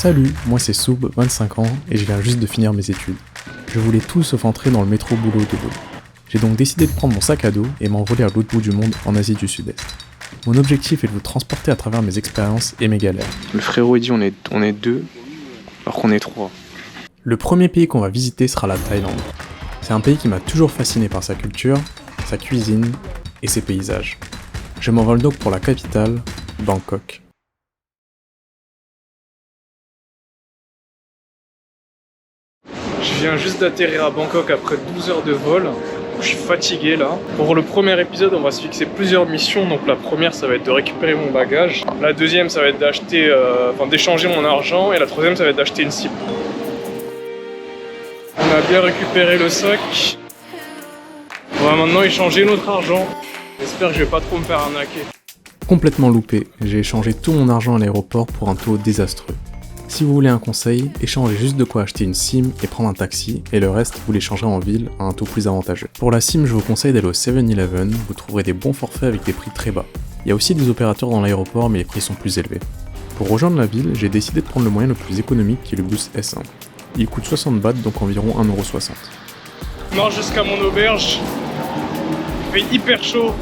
Salut, moi c'est Soub, 25 ans, et je viens juste de finir mes études. Je voulais tout sauf entrer dans le métro boulot dodo. J'ai donc décidé de prendre mon sac à dos et m'envoler à l'autre bout du monde, en Asie du Sud-Est. Mon objectif est de vous transporter à travers mes expériences et mes galères. Le frérot il dit on est deux, alors qu'on est trois. Le premier pays qu'on va visiter sera la Thaïlande. C'est un pays qui m'a toujours fasciné par sa culture, sa cuisine et ses paysages. Je m'envole donc pour la capitale, Bangkok. Je viens juste d'atterrir à Bangkok après 12 heures de vol. Je suis fatigué là. Pour le premier épisode, on va se fixer plusieurs missions. Donc la première, ça va être de récupérer mon bagage. La deuxième, ça va être d'échanger mon argent. Et la troisième, ça va être d'acheter une cible. On a bien récupéré le sac. On va maintenant échanger notre argent. J'espère que je vais pas trop me faire arnaquer. Complètement loupé, j'ai échangé tout mon argent à l'aéroport pour un taux désastreux. Si vous voulez un conseil, échangez juste de quoi acheter une SIM et prendre un taxi, et le reste vous l'échangerez en ville à un taux plus avantageux. Pour la SIM, je vous conseille d'aller au 7-Eleven, vous trouverez des bons forfaits avec des prix très bas. Il y a aussi des opérateurs dans l'aéroport, mais les prix sont plus élevés. Pour rejoindre la ville, j'ai décidé de prendre le moyen le plus économique qui est le bus S1. Il coûte 60 bahts, donc environ 1,60€. Je marche jusqu'à mon auberge. Il fait hyper chaud.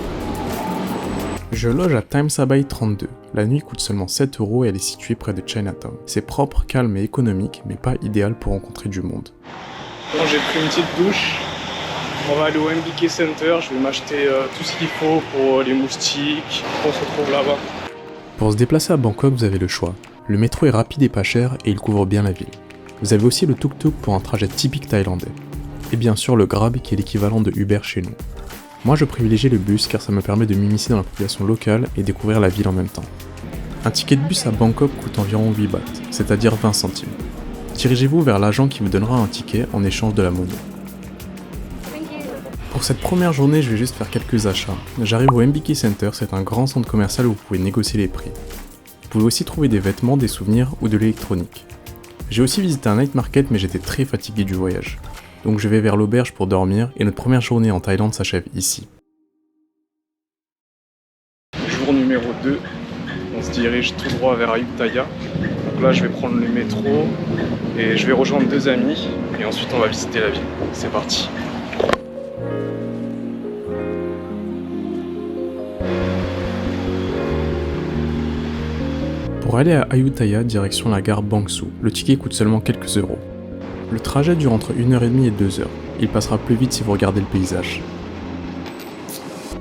Je loge à Time Sabai 32. La nuit coûte seulement 7€ et elle est située près de Chinatown. C'est propre, calme et économique, mais pas idéal pour rencontrer du monde. Bon, j'ai pris une petite douche. On va aller au MBK Center. Je vais m'acheter tout ce qu'il faut pour les moustiques. On se retrouve là-bas. Pour se déplacer à Bangkok, vous avez le choix. Le métro est rapide et pas cher et il couvre bien la ville. Vous avez aussi le tuk-tuk pour un trajet typique thaïlandais. Et bien sûr le Grab qui est l'équivalent de Uber chez nous. Moi je privilégie le bus car ça me permet de m'immiscer dans la population locale et découvrir la ville en même temps. Un ticket de bus à Bangkok coûte environ 8 bahts, c'est-à-dire 20 centimes. Dirigez-vous vers l'agent qui vous donnera un ticket en échange de la monnaie. Pour cette première journée, je vais juste faire quelques achats. J'arrive au MBK Center, c'est un grand centre commercial où vous pouvez négocier les prix. Vous pouvez aussi trouver des vêtements, des souvenirs ou de l'électronique. J'ai aussi visité un night market mais j'étais très fatigué du voyage. Donc je vais vers l'auberge pour dormir et notre première journée en Thaïlande s'achève ici. Jour numéro 2, on se dirige tout droit vers Ayutthaya. Donc là je vais prendre le métro et je vais rejoindre 2 amis et ensuite on va visiter la ville. C'est parti. Pour aller à Ayutthaya, direction la gare Bangsu, le ticket coûte seulement quelques euros. Le trajet dure entre 1h30 et 2h. Il passera plus vite si vous regardez le paysage.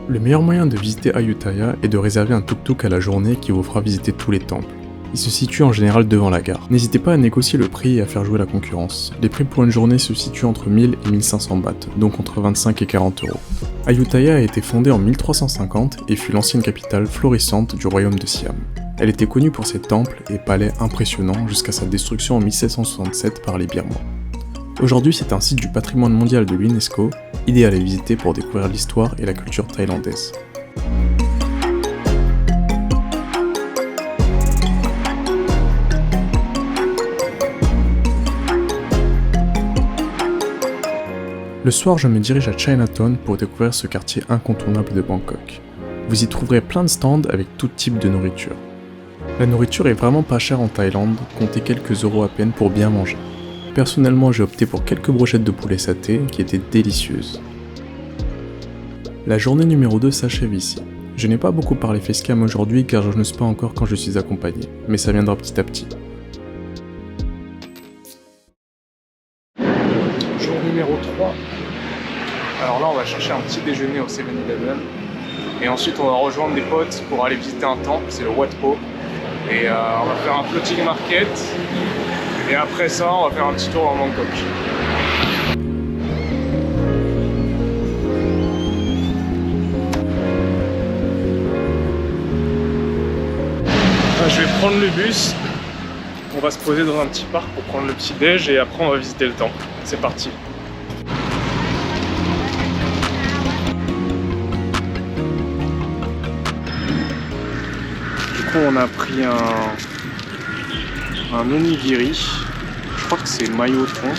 Le meilleur moyen de visiter Ayutthaya est de réserver un tuk-tuk à la journée qui vous fera visiter tous les temples. Il se situe en général devant la gare. N'hésitez pas à négocier le prix et à faire jouer la concurrence. Les prix pour une journée se situent entre 1000 et 1500 bahts, donc entre 25 et 40 euros. Ayutthaya a été fondée en 1350 et fut l'ancienne capitale florissante du royaume de Siam. Elle était connue pour ses temples et palais impressionnants jusqu'à sa destruction en 1767 par les Birmans. Aujourd'hui, c'est un site du patrimoine mondial de l'UNESCO, idéal à visiter pour découvrir l'histoire et la culture thaïlandaise. Le soir, je me dirige à Chinatown pour découvrir ce quartier incontournable de Bangkok. Vous y trouverez plein de stands avec tout type de nourriture. La nourriture est vraiment pas chère en Thaïlande, comptez quelques euros à peine pour bien manger. Personnellement, j'ai opté pour quelques brochettes de poulet saté qui étaient délicieuses. La journée numéro 2 s'achève ici. Je n'ai pas beaucoup parlé facecam aujourd'hui car je n'ose pas encore quand je suis accompagné, mais ça viendra petit à petit. Jour numéro 3. Alors là, on va chercher un petit déjeuner au 7-Eleven. Et ensuite, on va rejoindre des potes pour aller visiter un temple, c'est le Wat Po. Et on va faire un floating market. Et après ça, on va faire un petit tour dans Bangkok. Je vais prendre le bus. On va se poser dans un petit parc pour prendre le petit déj et après on va visiter le temple. C'est parti. Du coup, on a pris un onigiri. Je crois que c'est maillot thon.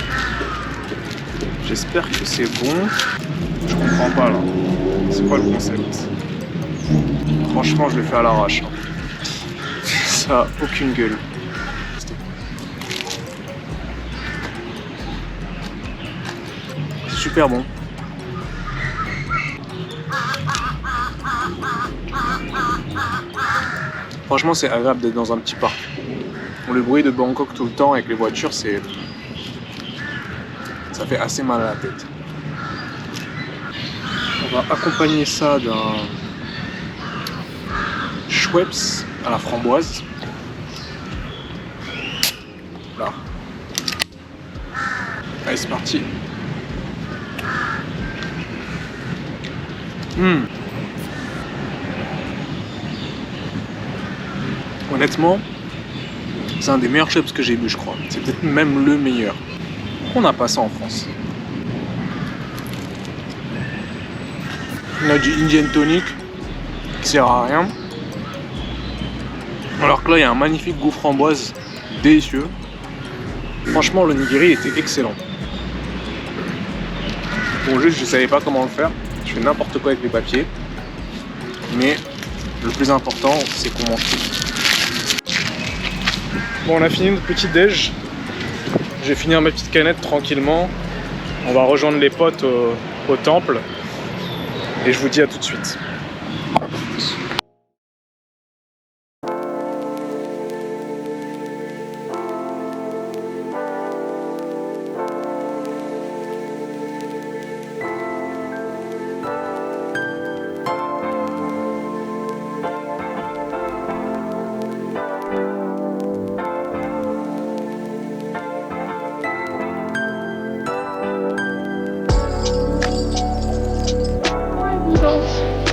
J'espère que c'est bon. Je comprends pas là. C'est quoi le concept? Franchement, je l'ai fait à l'arrache. Ça a aucune gueule. super bon. Franchement, c'est agréable d'être dans un petit parc. Bon, le bruit de Bangkok tout le temps avec les voitures, ça fait assez mal à la tête. On va accompagner ça d'un Schweppes à la framboise. Là. Allez, c'est parti. Honnêtement, c'est un des meilleurs chips que j'ai bu, je crois. C'est peut-être même le meilleur. On n'a pas ça en France. On a du Indian tonic qui sert à rien. Alors que là, il y a un magnifique goût framboise délicieux. Franchement, le nigiri était excellent. Bon, juste, je savais pas comment le faire. Je fais n'importe quoi avec les papiers. Mais le plus important, c'est qu'on mange tout. Bon, on a fini notre petit déj. Je vais finir ma petite canette tranquillement. On va rejoindre les potes au temple. Et je vous dis à tout de suite.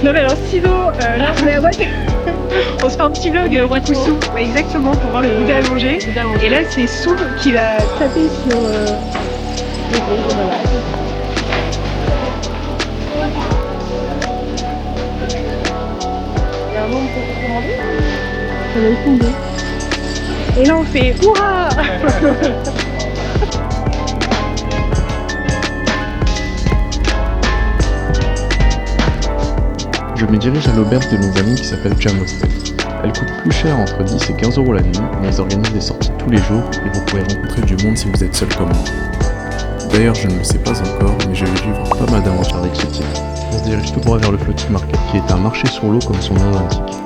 Non mais alors sinon, là on est à Wat. On se fait un petit vlog Watusu, ouais, exactement, pour voir le Bouddha à manger. Et là c'est Soum qui va taper sur le gros, voilà. Il y a un nombre pour commander. Ça va être tombé. Et là on fait hurrah. Je me dirige à l'auberge de mes amis qui s'appelle Jam Hostel. Elle coûte plus cher, entre 10 et 15 € la nuit, mais ils organisent des sorties tous les jours et vous pourrez rencontrer du monde si vous êtes seul comme moi. D'ailleurs, je ne le sais pas encore, mais je vais vivre pas mal d'aventures avec ce type. On se dirige tout droit vers le Floating Market qui est un marché sur l'eau comme son nom l'indique.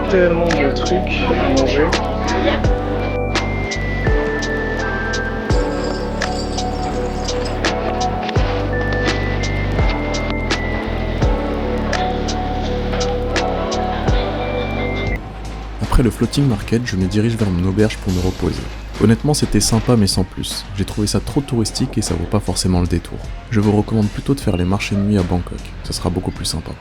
Tellement de trucs à manger. Après le Floating Market, je me dirige vers mon auberge pour me reposer. Honnêtement, c'était sympa mais sans plus. J'ai trouvé ça trop touristique et ça vaut pas forcément le détour. Je vous recommande plutôt de faire les marchés de nuit à Bangkok, ça sera beaucoup plus sympa.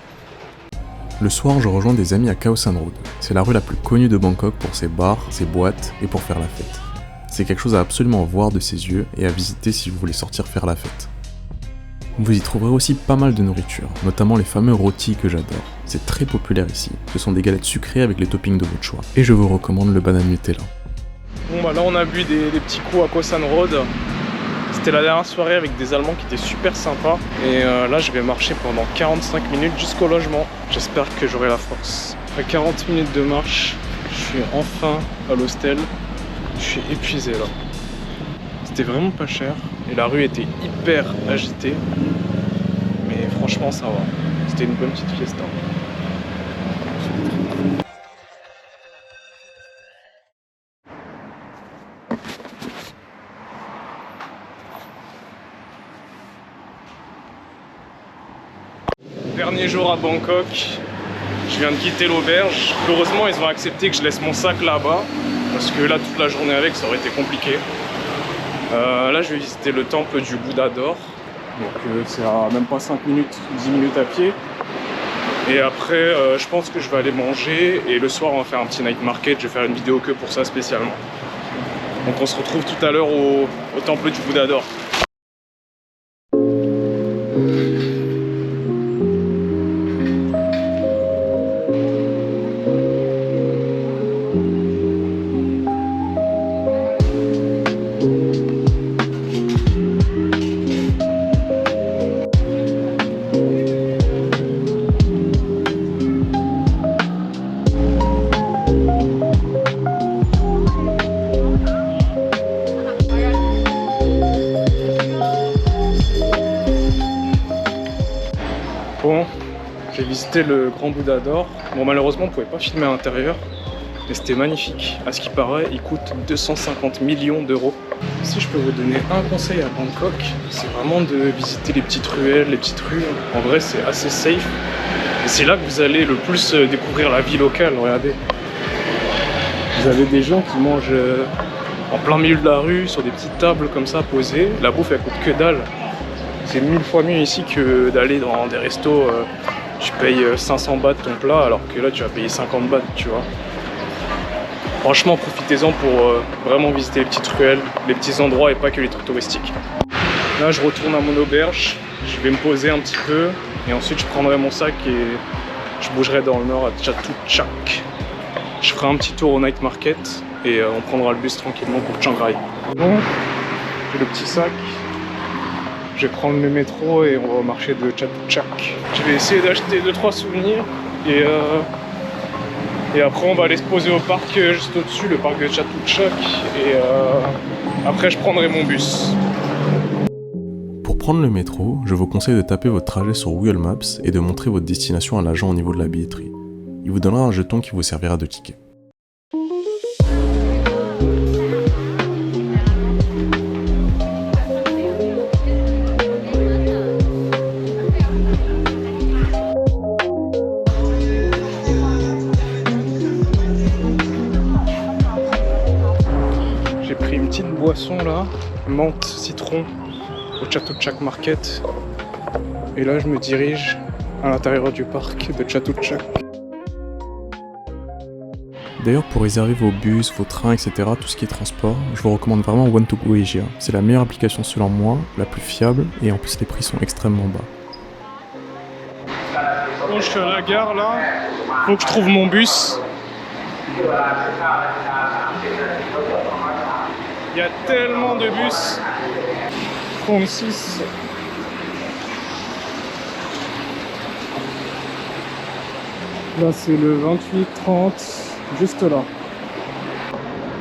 Le soir, je rejoins des amis à Khao San Road. C'est la rue la plus connue de Bangkok pour ses bars, ses boîtes et pour faire la fête. C'est quelque chose à absolument voir de ses yeux et à visiter si vous voulez sortir faire la fête. Vous y trouverez aussi pas mal de nourriture, notamment les fameux rôtis que j'adore. C'est très populaire ici. Ce sont des galettes sucrées avec les toppings de votre choix. Et je vous recommande le banane Nutella. Bon bah là on a bu des petits coups à Khao San Road. C'était la dernière soirée avec des Allemands qui étaient super sympas. Et là je vais marcher pendant 45 minutes jusqu'au logement. J'espère que j'aurai la force. Après 40 minutes de marche, je suis enfin à l'hostel. Je suis épuisé là. C'était vraiment pas cher. Et la rue était hyper agitée. Mais franchement ça va. C'était une bonne petite fiesta. Dernier jour à Bangkok, je viens de quitter l'auberge. Heureusement, ils ont accepté que je laisse mon sac là-bas, parce que là, toute la journée avec, ça aurait été compliqué. Là, je vais visiter le temple du Bouddha d'or. Donc, c'est à même pas 5 minutes, 10 minutes à pied. Et après, je pense que je vais aller manger. Et le soir, on va faire un petit night market. Je vais faire une vidéo que pour ça spécialement. Donc, on se retrouve tout à l'heure au temple du Bouddha d'or. Bon, j'ai visité le Grand Bouddha d'Or. Bon, malheureusement, on pouvait pas filmer à l'intérieur, mais c'était magnifique. À ce qui paraît, il coûte 250 millions d'euros. Si je peux vous donner un conseil à Bangkok, c'est vraiment de visiter les petites ruelles, les petites rues. En vrai, c'est assez safe. Et c'est là que vous allez le plus découvrir la vie locale. Regardez. Vous avez des gens qui mangent en plein milieu de la rue, sur des petites tables comme ça posées. La bouffe, elle coûte que dalle. C'est 1000 fois mieux ici que d'aller dans des restos. Tu payes 500 bahts ton plat, alors que là, tu vas payer 50 bahts, tu vois. Franchement, profitez-en pour vraiment visiter les petites ruelles, les petits endroits et pas que les trucs touristiques. Là, je retourne à mon auberge. Je vais me poser un petit peu. Et ensuite, je prendrai mon sac et je bougerai dans le nord à Chatuchak. Je ferai un petit tour au night market et on prendra le bus tranquillement pour Chiang Rai. Bon, j'ai le petit sac. Je vais prendre le métro et on va marcher de Chatuchak. Je vais essayer d'acheter 2-3 souvenirs et après on va aller se poser au parc juste au-dessus, le parc de Chatuchak. Et après je prendrai mon bus. Pour prendre le métro, je vous conseille de taper votre trajet sur Google Maps et de montrer votre destination à l'agent au niveau de la billetterie. Il vous donnera un jeton qui vous servira de ticket. J'ai pris une petite boisson là, menthe, citron, au Chatuchak Market. Et là je me dirige à l'intérieur du parc de Chatuchak. D'ailleurs, pour réserver vos bus, vos trains, etc., tout ce qui est transport, je vous recommande vraiment One2Go Asia. C'est la meilleure application selon moi, la plus fiable, et en plus les prix sont extrêmement bas. Bon, je suis à la gare là, faut que je trouve mon bus. Il y a tellement de bus. 36. Là c'est le 28-30. Juste là.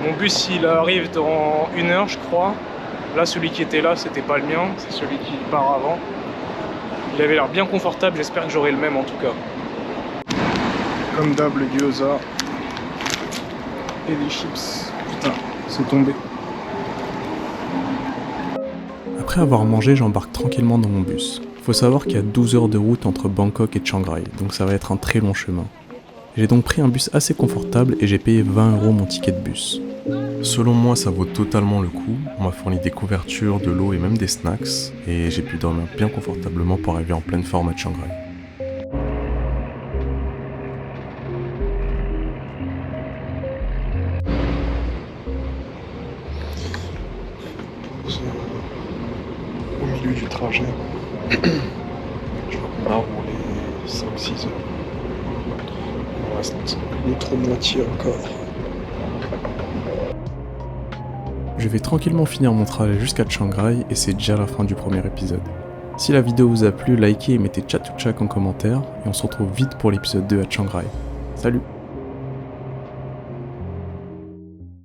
Mon bus il arrive dans 1 heure je crois. Là celui qui était là c'était pas le mien, c'est celui qui part avant. Il avait l'air bien confortable, j'espère que j'aurai le même en tout cas. Comme d'hab le gyoza. Et des chips. Putain, c'est tombé. Après avoir mangé, j'embarque tranquillement dans mon bus. Faut savoir qu'il y a 12 heures de route entre Bangkok et Chiang Rai, donc ça va être un très long chemin. J'ai donc pris un bus assez confortable et j'ai payé 20 € mon ticket de bus. Selon moi, ça vaut totalement le coup. On m'a fourni des couvertures, de l'eau et même des snacks. Et j'ai pu dormir bien confortablement pour arriver en pleine forme à Chiang Rai. Au milieu du trajet. Je crois qu'on a roulé 5-6 heures. Il me reste l'autre moitié encore. Je vais tranquillement finir mon trajet jusqu'à Chiang Rai et c'est déjà la fin du premier épisode. Si la vidéo vous a plu, likez et mettez Chatuchak en commentaire et on se retrouve vite pour l'épisode 2 à Chiang Rai. Salut!